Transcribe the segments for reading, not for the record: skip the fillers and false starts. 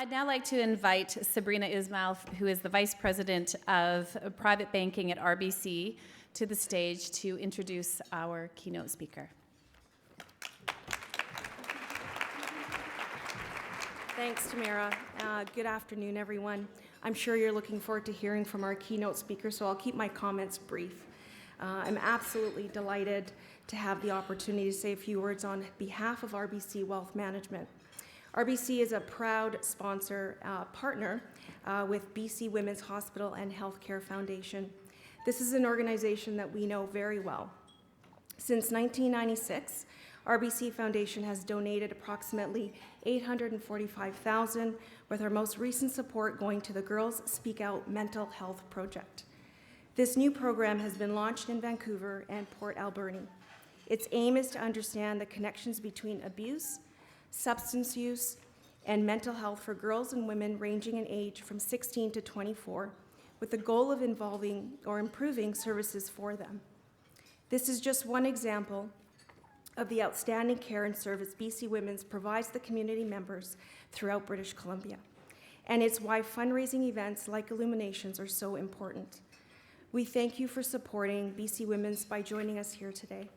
I'd now like to invite Sabrina Ismail, who is the Vice President of Private Banking at RBC, to the stage to introduce our keynote speaker. Thanks, Tamara. Good afternoon, everyone. I'm sure you're looking forward to hearing from our keynote speaker, so I'll keep my comments brief. I'm absolutely delighted to have the opportunity to say a few words on behalf of RBC Wealth Management. RBC is a proud sponsor, partner with BC Women's Hospital and Healthcare Foundation. This is an organization that we know very well. Since 1996, RBC Foundation has donated approximately $845,000, with our most recent support going to the Girls Speak Out Mental Health Project. This new program has been launched in Vancouver and Port Alberni. Its aim is to understand the connections between abuse, substance use, and mental health for girls and women ranging in age from 16 to 24, with the goal of involving or improving services for them. This is just one example of the outstanding care and service BC Women's provides the community members throughout British Columbia. And it's why fundraising events like Illuminations are so important. We thank you for supporting BC Women's by joining us here today.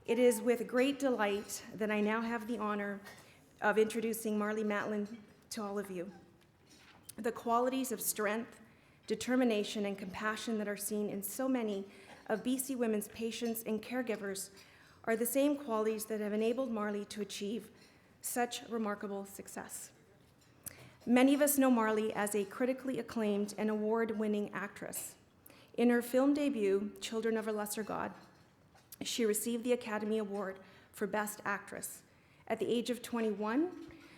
It is with great delight that I now have the honor of introducing Marlee Matlin to all of you. The qualities of strength, determination, and compassion that are seen in so many of BC Women's patients and caregivers are the same qualities that have enabled Marlee to achieve such remarkable success. Many of us know Marlee as a critically acclaimed and award-winning actress. In her film debut, Children of a Lesser God, she received the Academy Award for Best Actress. At the age of 21,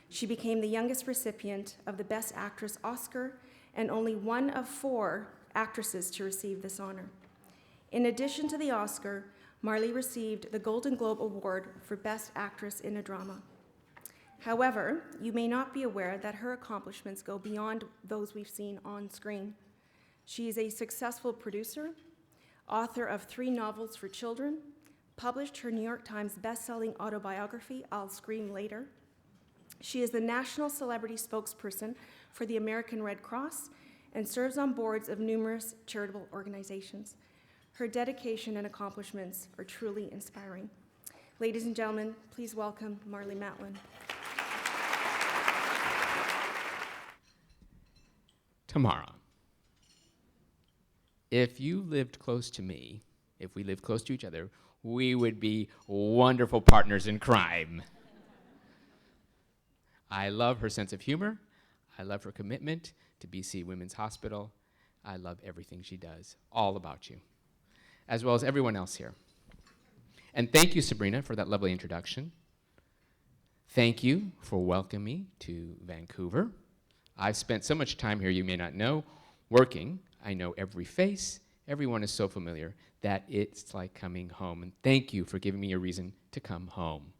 she became the youngest recipient of the Best Actress Oscar and only one of 4 actresses to receive this honor. In addition to the Oscar, Marlee received the Golden Globe Award for Best Actress in a Drama. However, you may not be aware that her accomplishments go beyond those we've seen on screen. She is a successful producer, author of 3 novels for children, published her New York Times best-selling autobiography, I'll Scream Later. She is the national celebrity spokesperson for the American Red Cross and serves on boards of numerous charitable organizations. Her dedication and accomplishments are truly inspiring. Ladies and gentlemen, please welcome Marlee Matlin. Tamara, if you lived close to me, if we lived close to each other, we would be wonderful partners in crime. I love her sense of humor. I love her commitment to BC Women's Hospital. I love everything she does, all about you, as well as everyone else here. And thank you, Sabrina, for that lovely introduction. Thank you for welcoming me to Vancouver. I've spent so much time here, you may not know, working. I know every face. Everyone is so familiar that it's like coming home. And thank you for giving me a reason to come home.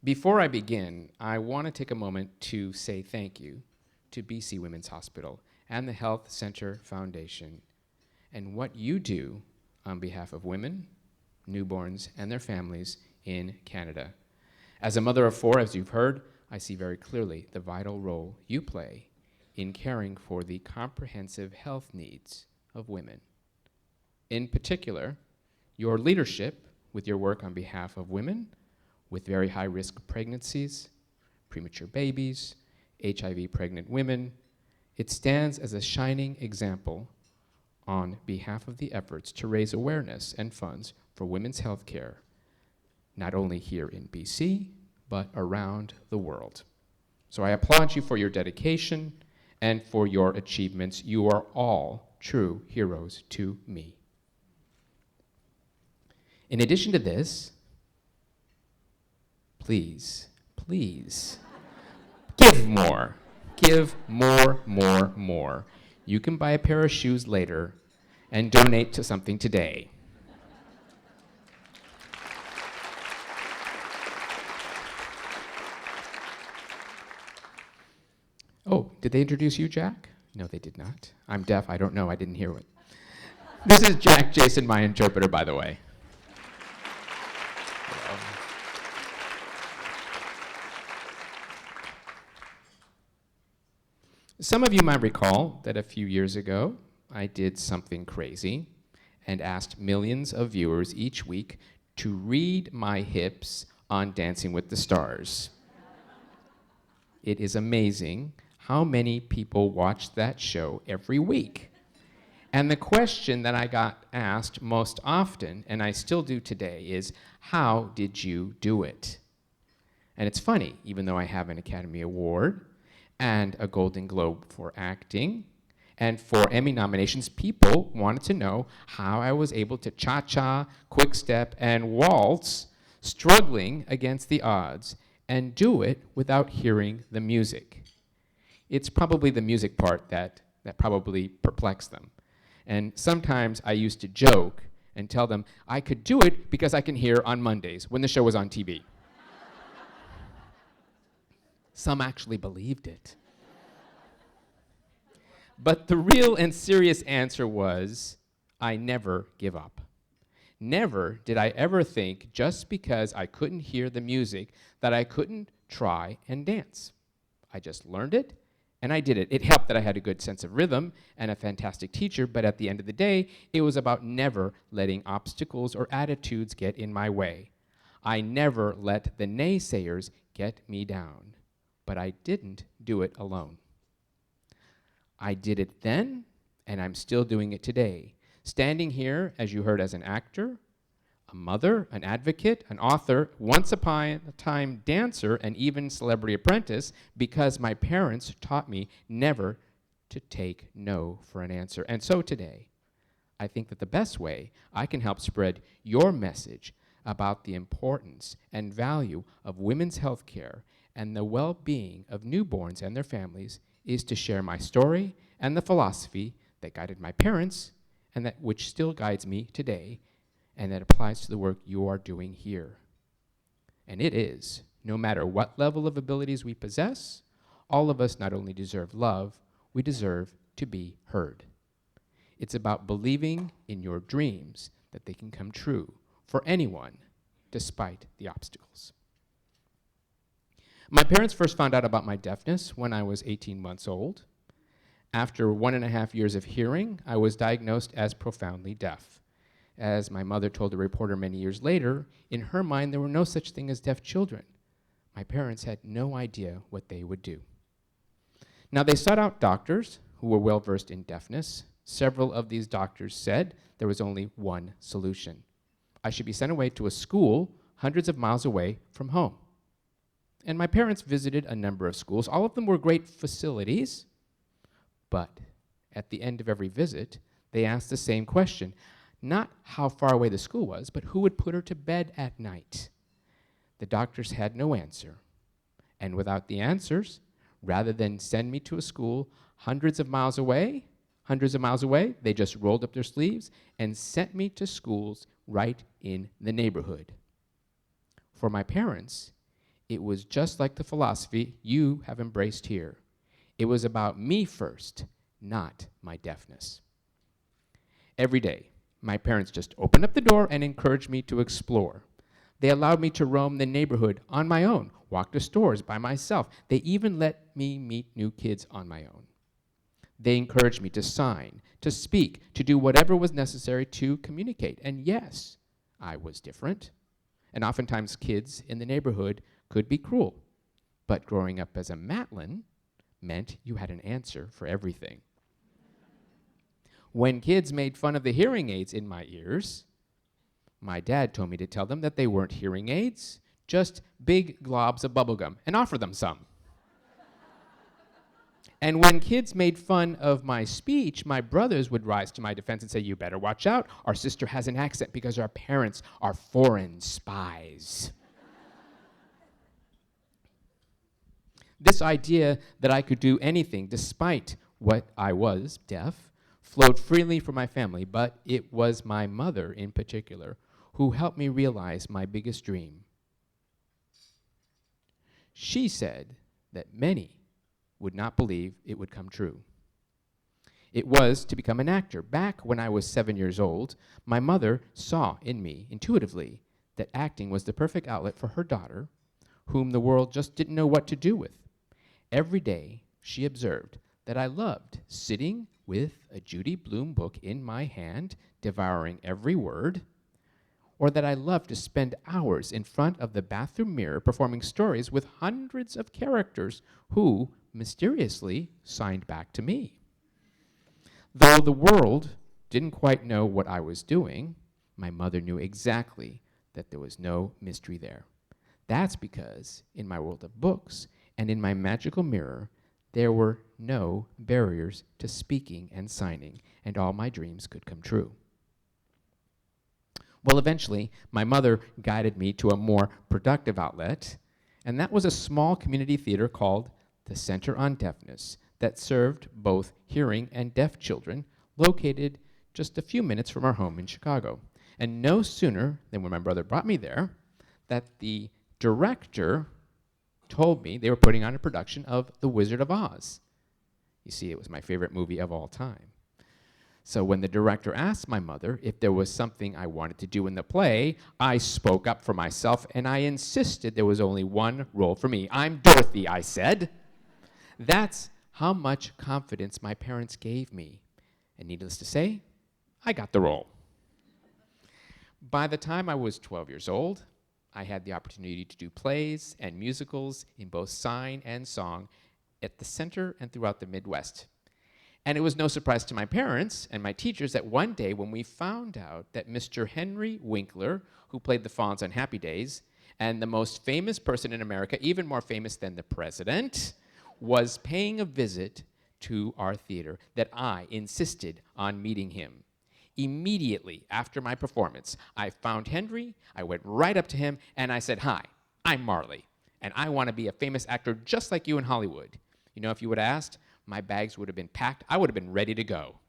Before I begin, I want to take a moment to say thank you to BC Women's Hospital and the Health Center Foundation and what you do on behalf of women, newborns, and their families in Canada. As a mother of 4, as you've heard, I see very clearly the vital role you play in caring for the comprehensive health needs of women. In particular, your leadership with your work on behalf of women with very high-risk pregnancies, premature babies, HIV pregnant women, it stands as a shining example on behalf of the efforts to raise awareness and funds for women's health care, not only here in BC, but around the world. So I applaud you for your dedication and for your achievements. You are all true heroes to me. In addition to this, please, give more. Give more. You can buy a pair of shoes later and donate to something today. Oh, did they introduce you, Jack? No, they did not. I'm deaf, I don't know, I didn't hear it. This is Jack Jason, my interpreter, by the way. Some of you might recall that a few years ago, I did something crazy and asked millions of viewers each week to read my hips on Dancing with the Stars. It is amazing how many people watch that show every week. And the question that I got asked most often, and I still do today, is, how did you do it? And it's funny, even though I have an Academy Award and a Golden Globe for acting, and for Emmy nominations, people wanted to know how I was able to cha-cha, quick step, and waltz, struggling against the odds, and do it without hearing the music. It's probably the music part that probably perplexed them. And sometimes I used to joke and tell them I could do it because I can hear on Mondays when the show was on TV. Some actually believed it. But the real and serious answer was, I never give up. Never did I ever think just because I couldn't hear the music that I couldn't try and dance. I just learned it, and I did it. It helped that I had a good sense of rhythm and a fantastic teacher, but at the end of the day, it was about never letting obstacles or attitudes get in my way. I never let the naysayers get me down, but I didn't do it alone. I did it then, and I'm still doing it today. Standing here, as you heard, as an actor, a mother, an advocate, an author, once upon a time dancer, and even celebrity apprentice, because my parents taught me never to take no for an answer. And so today, I think that the best way I can help spread your message about the importance and value of women's health care and the well-being of newborns and their families is to share my story and the philosophy that guided my parents and that which still guides me today and that applies to the work you are doing here. And it is, no matter what level of abilities we possess, all of us not only deserve love, we deserve to be heard. It's about believing in your dreams that they can come true for anyone, despite the obstacles. My parents first found out about my deafness when I was 18 months old. After 1.5 years of hearing, I was diagnosed as profoundly deaf. As my mother told a reporter many years later, in her mind there were no such thing as deaf children. My parents had no idea what they would do. Now they sought out doctors who were well versed in deafness. Several of these doctors said there was only one solution. I should be sent away to a school hundreds of miles away from home. And my parents visited a number of schools. All of them were great facilities, but at the end of every visit, they asked the same question. Not how far away the school was, but who would put her to bed at night. The doctors had no answer. And without the answers, rather than send me to a school hundreds of miles away, they just rolled up their sleeves and sent me to schools right in the neighborhood. For my parents, it was just like the philosophy you have embraced here. It was about me first, not my deafness. Every day, my parents just opened up the door and encouraged me to explore. They allowed me to roam the neighborhood on my own, walk to stores by myself. They even let me meet new kids on my own. They encouraged me to sign, to speak, to do whatever was necessary to communicate. And yes, I was different. And oftentimes kids in the neighborhood could be cruel. But growing up as a Matlin meant you had an answer for everything. When kids made fun of the hearing aids in my ears, my dad told me to tell them that they weren't hearing aids, just big globs of bubblegum, and offer them some. And when kids made fun of my speech, my brothers would rise to my defense and say, "You better watch out. Our sister has an accent because our parents are foreign spies." This idea that I could do anything despite what I was, deaf, flowed freely from my family, but it was my mother in particular who helped me realize my biggest dream. She said that many would not believe it would come true. It was to become an actor. Back when I was 7 years old, my mother saw in me, intuitively, that acting was the perfect outlet for her daughter, whom the world just didn't know what to do with. Every day, she observed that I loved sitting with a Judy Blume book in my hand, devouring every word, or that I loved to spend hours in front of the bathroom mirror performing stories with hundreds of characters who, mysteriously, signed back to me. Though the world didn't quite know what I was doing, my mother knew exactly that there was no mystery there. That's because in my world of books and in my magical mirror, there were no barriers to speaking and signing, and all my dreams could come true. Well, eventually, my mother guided me to a more productive outlet, and that was a small community theater called the Center on Deafness that served both hearing and deaf children, located just a few minutes from our home in Chicago. And no sooner than when my brother brought me there, that the director told me they were putting on a production of The Wizard of Oz. You see, it was my favorite movie of all time. So when the director asked my mother if there was something I wanted to do in the play, I spoke up for myself and I insisted there was only one role for me. I'm Dorothy, I said. That's how much confidence my parents gave me. And needless to say, I got the role. By the time I was 12 years old, I had the opportunity to do plays and musicals in both sign and song at the center and throughout the Midwest. And it was no surprise to my parents and my teachers that one day when we found out that Mr. Henry Winkler, who played the Fonz on Happy Days, and the most famous person in America, even more famous than the president, was paying a visit to our theater, that I insisted on meeting him. Immediately after my performance, I found Henry, I went right up to him, and I said, "Hi, I'm Marlee, and I want to be a famous actor just like you in Hollywood." You know, if you would have asked, my bags would have been packed. I would have been ready to go.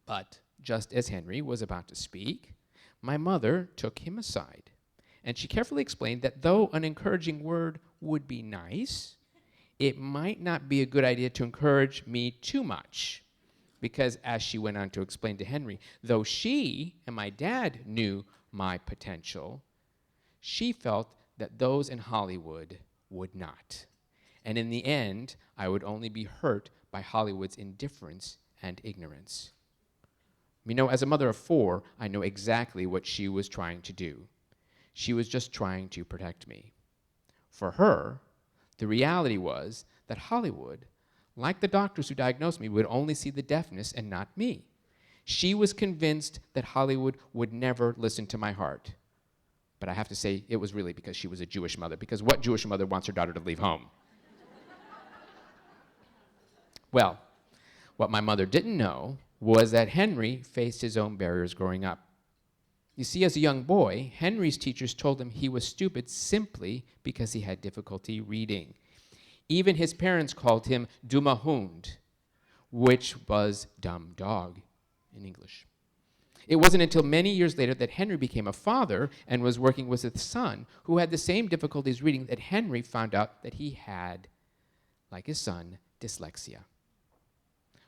But just as Henry was about to speak, my mother took him aside, and she carefully explained that though an encouraging word would be nice, it might not be a good idea to encourage me too much. Because as she went on to explain to Henry, though she and my dad knew my potential, she felt that those in Hollywood would not. And in the end, I would only be hurt by Hollywood's indifference and ignorance. You know, as a mother of 4, I know exactly what she was trying to do. She was just trying to protect me. For her, the reality was that Hollywood, like the doctors who diagnosed me, would only see the deafness and not me. She was convinced that Hollywood would never listen to my heart. But I have to say, it was really because she was a Jewish mother, because what Jewish mother wants her daughter to leave home? Well, what my mother didn't know was that Henry faced his own barriers growing up. You see, as a young boy, Henry's teachers told him he was stupid simply because he had difficulty reading. Even his parents called him dumma Hund, which was dumb dog in English. It wasn't until many years later that Henry became a father and was working with a son who had the same difficulties reading that Henry found out that he had, like his son, dyslexia.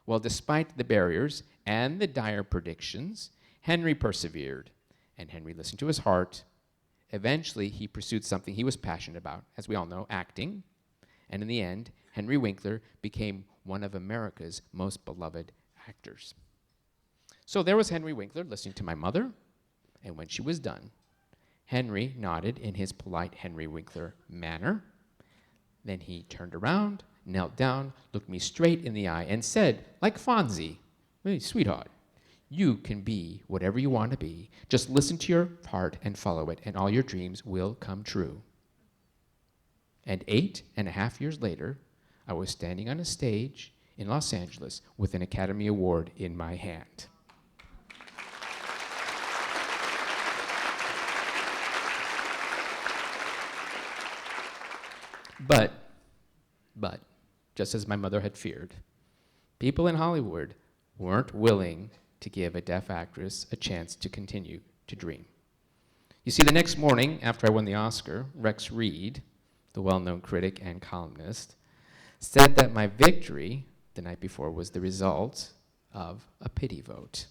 Well, despite the barriers and the dire predictions, Henry persevered, and Henry listened to his heart. Eventually, he pursued something he was passionate about, as we all know, acting. And in the end, Henry Winkler became one of America's most beloved actors. So there was Henry Winkler listening to my mother, and when she was done, Henry nodded in his polite Henry Winkler manner. Then he turned around, knelt down, looked me straight in the eye, and said, like Fonzie, "Hey, sweetheart, you can be whatever you want to be. Just listen to your heart and follow it, and all your dreams will come true." And 8.5 years later, I was standing on a stage in Los Angeles with an Academy Award in my hand. But, just as my mother had feared, people in Hollywood weren't willing to give a deaf actress a chance to continue to dream. You see, the next morning, after I won the Oscar, Rex Reed, the well-known critic and columnist, said that my victory the night before was the result of a pity vote.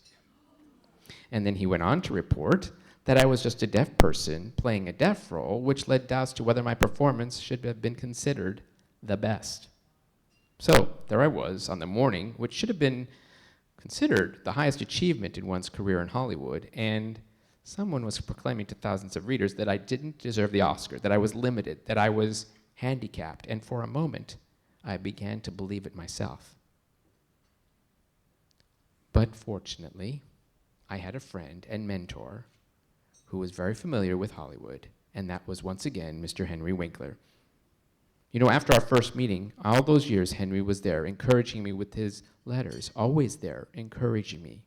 And then he went on to report that I was just a deaf person playing a deaf role, which led doubts to whether my performance should have been considered the best. So there I was on the morning, which should have been considered the highest achievement in one's career in Hollywood, and someone was proclaiming to thousands of readers that I didn't deserve the Oscar, that I was limited, that I was handicapped, and for a moment, I began to believe it myself. But fortunately, I had a friend and mentor who was very familiar with Hollywood, and that was once again Mr. Henry Winkler. You know, after our first meeting, all those years, Henry was there, encouraging me with his letters, always there, encouraging me,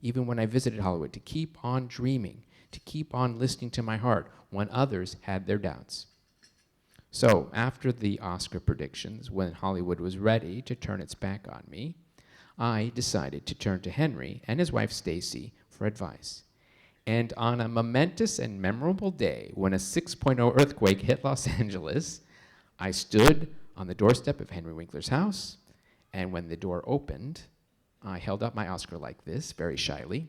even when I visited Hollywood, to keep on dreaming, to keep on listening to my heart when others had their doubts. So, after the Oscar predictions, when Hollywood was ready to turn its back on me, I decided to turn to Henry and his wife Stacy for advice. And on a momentous and memorable day, when a 6.0 earthquake hit Los Angeles, I stood on the doorstep of Henry Winkler's house, and when the door opened, I held up my Oscar like this, very shyly,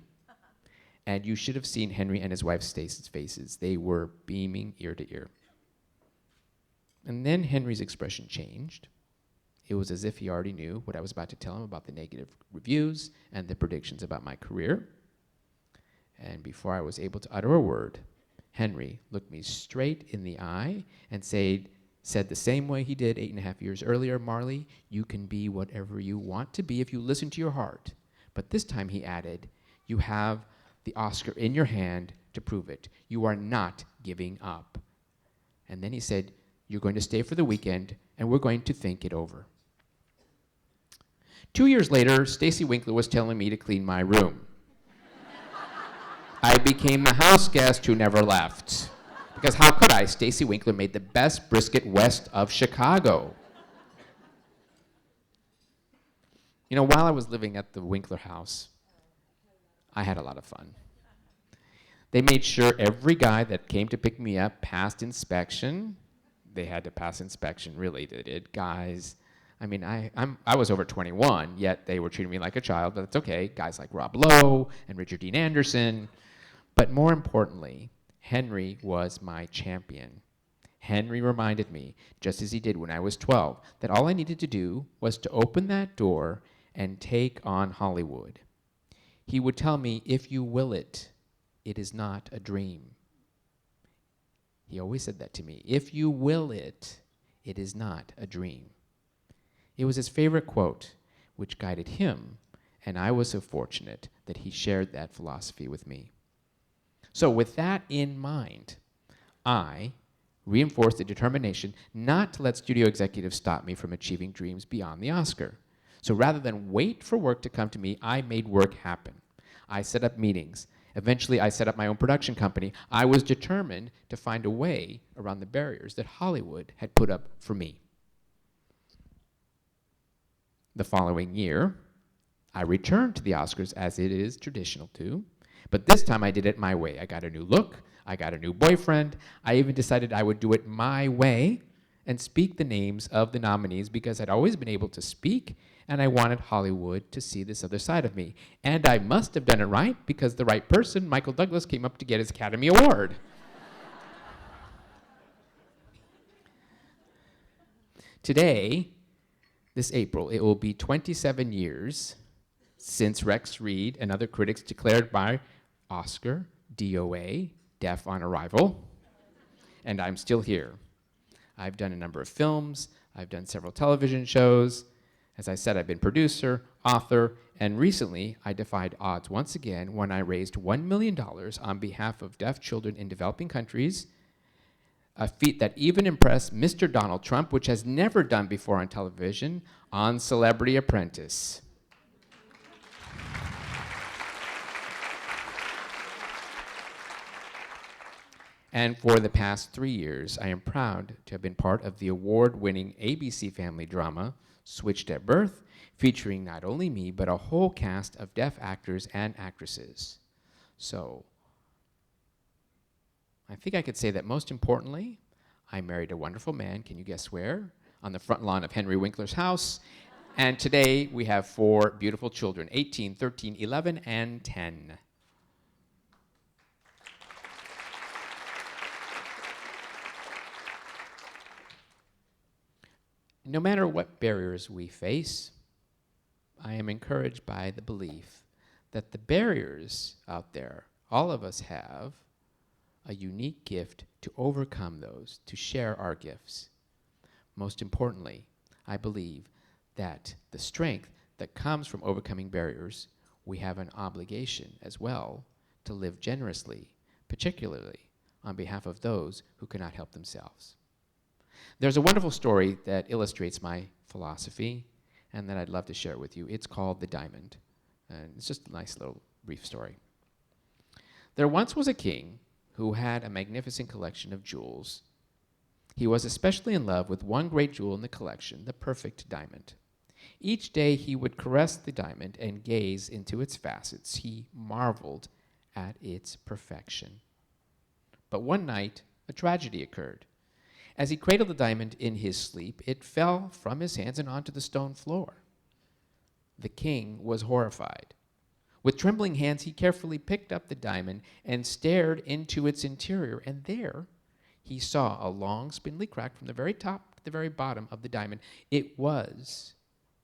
and you should have seen Henry and his wife Stacy's faces. They were beaming ear to ear. And then Henry's expression changed. It was as if he already knew what I was about to tell him about the negative reviews and the predictions about my career. And before I was able to utter a word, Henry looked me straight in the eye and said the same way he did 8.5 years earlier, Marlee, you can be whatever you want to be if you listen to your heart. But this time he added, you have the Oscar in your hand to prove it. You are not giving up. And then he said, you're going to stay for the weekend, and we're going to think it over. 2 years later, Stacy Winkler was telling me to clean my room. I became the house guest who never left. Because how could I? Stacy Winkler made the best brisket west of Chicago. You know, while I was living at the Winkler house, I had a lot of fun. They made sure every guy that came to pick me up passed inspection. They had to pass inspection, really, they did. Guys, I mean, I was over 21, yet they were treating me like a child, but that's okay. Guys like Rob Lowe and Richard Dean Anderson. But more importantly, Henry was my champion. Henry reminded me, just as he did when I was 12, that all I needed to do was to open that door and take on Hollywood. He would tell me, if you will it, it is not a dream. He always said that to me. If you will it, it is not a dream. It was his favorite quote, which guided him, and I was so fortunate that he shared that philosophy with me. So with that in mind, I reinforced the determination not to let studio executives stop me from achieving dreams beyond the Oscar. So rather than wait for work to come to me, I made work happen. I set up meetings. Eventually, I set up my own production company. I was determined to find a way around the barriers that Hollywood had put up for me. The following year, I returned to the Oscars as it is traditional to, but this time I did it my way. I got a new look. I got a new boyfriend. I even decided I would do it my way and speak the names of the nominees because I'd always been able to speak, and I wanted Hollywood to see this other side of me. And I must have done it right because the right person, Michael Douglas, came up to get his Academy Award. Today, this April, it will be 27 years since Rex Reed and other critics declared my Oscar, DOA, deaf on arrival, and I'm still here. I've done a number of films, I've done several television shows. As I said, I've been producer, author, and recently I defied odds once again when I raised $1 million on behalf of deaf children in developing countries, a feat that even impressed Mr. Donald Trump, which has never done before on television, on Celebrity Apprentice. And for the past 3 years, I am proud to have been part of the award-winning ABC family drama, Switched at Birth, featuring not only me, but a whole cast of deaf actors and actresses. So, I think I could say that most importantly, I married a wonderful man, can you guess where? On the front lawn of Henry Winkler's house. And today we have 4 beautiful children, 18, 13, 11, and 10. No matter what barriers we face, I am encouraged by the belief that the barriers out there, all of us have a unique gift to overcome those, to share our gifts. Most importantly, I believe that the strength that comes from overcoming barriers, we have an obligation as well to live generously, particularly on behalf of those who cannot help themselves. There's a wonderful story that illustrates my philosophy and that I'd love to share with you. It's called The Diamond, and it's just a nice little brief story. There once was a king who had a magnificent collection of jewels. He was especially in love with one great jewel in the collection, the perfect diamond. Each day he would caress the diamond and gaze into its facets. He marveled at its perfection. But one night, a tragedy occurred. As he cradled the diamond in his sleep, it fell from his hands and onto the stone floor. The king was horrified. With trembling hands, he carefully picked up the diamond and stared into its interior, and there he saw a long, spindly crack from the very top to the very bottom of the diamond. It was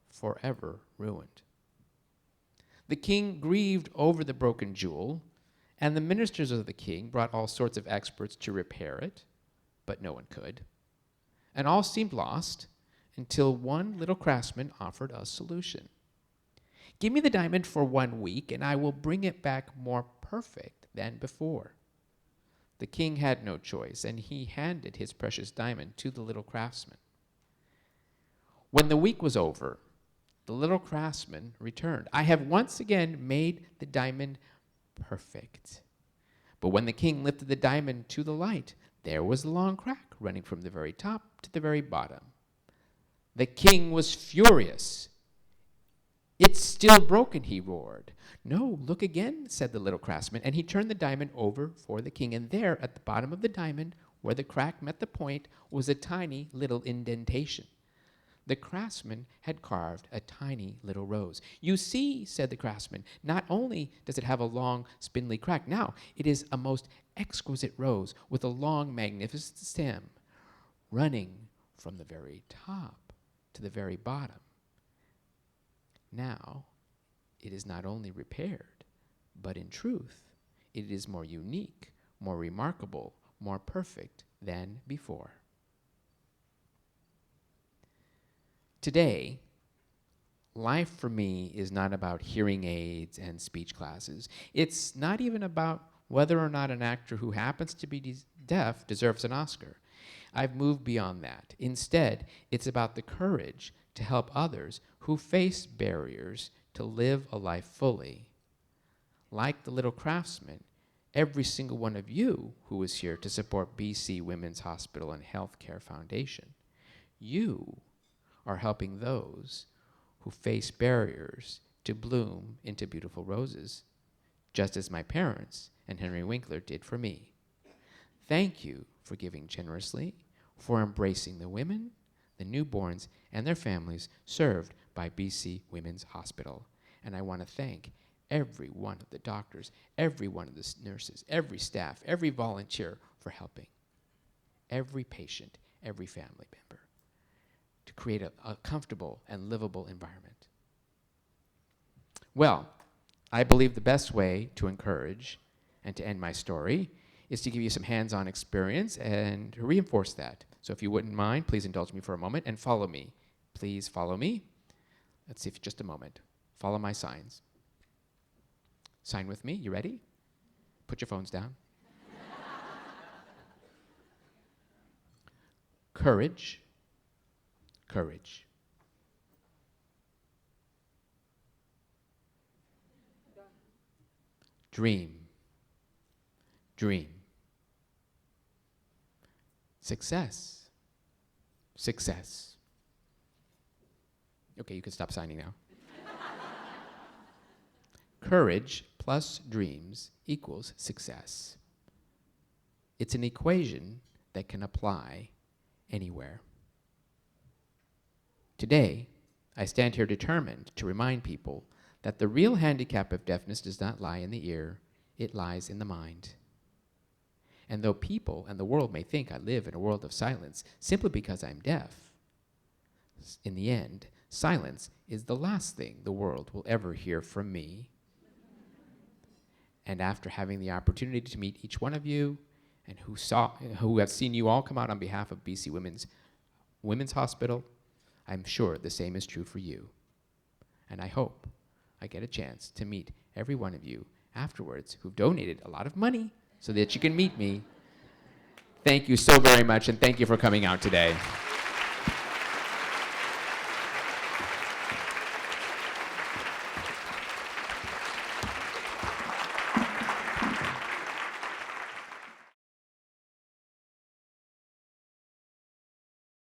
forever ruined. The king grieved over the broken jewel, and the ministers of the king brought all sorts of experts to repair it, but no one could. And all seemed lost until one little craftsman offered a solution. Give me the diamond for 1 week, and I will bring it back more perfect than before. The king had no choice, and he handed his precious diamond to the little craftsman. When the week was over, the little craftsman returned. I have once again made the diamond perfect. But when the king lifted the diamond to the light, there was a long crack running from the very top to the very bottom. The king was furious. It's still broken, he roared. No, look again, said the little craftsman, and he turned the diamond over for the king, and there, at the bottom of the diamond, where the crack met the point, was a tiny little indentation. The craftsman had carved a tiny little rose. You see, said the craftsman, not only does it have a long, spindly crack, now it is a most exquisite rose with a long, magnificent stem running from the very top to the very bottom. Now, it is not only repaired, but in truth, it is more unique, more remarkable, more perfect than before. Today, life for me is not about hearing aids and speech classes. It's not even about whether or not an actor who happens to be deaf deserves an Oscar. I've moved beyond that. Instead, it's about the courage to help others who face barriers to live a life fully. Like the little craftsman, every single one of you who is here to support BC Women's Hospital and Healthcare Foundation, you are helping those who face barriers to bloom into beautiful roses, just as my parents and Henry Winkler did for me. Thank you for giving generously, for embracing the women, the newborns, and their families served by BC Women's Hospital. And I want to thank every one of the doctors, every one of the nurses, every staff, every volunteer for helping, every patient, every family member, to create a comfortable and livable environment. Well, I believe the best way to encourage and to end my story is to give you some hands-on experience and to reinforce that. So if you wouldn't mind, please indulge me for a moment and follow me. Please follow me. Let's see if just a moment. Follow my signs. Sign with me. You ready? Put your phones down. Courage. Courage. Dream. Dream. Success. Success. Okay, you can stop signing now. Courage plus dreams equals success. It's an equation that can apply anywhere. Today, I stand here determined to remind people that the real handicap of deafness does not lie in the ear, it lies in the mind. And though people and the world may think I live in a world of silence simply because I'm deaf, in the end, silence is the last thing the world will ever hear from me. And after having the opportunity to meet each one of you, and who have seen you all come out on behalf of BC Women's Hospital, I'm sure the same is true for you. And I hope I get a chance to meet every one of you afterwards who've donated a lot of money so that you can meet me. Thank you so very much, and thank you for coming out today.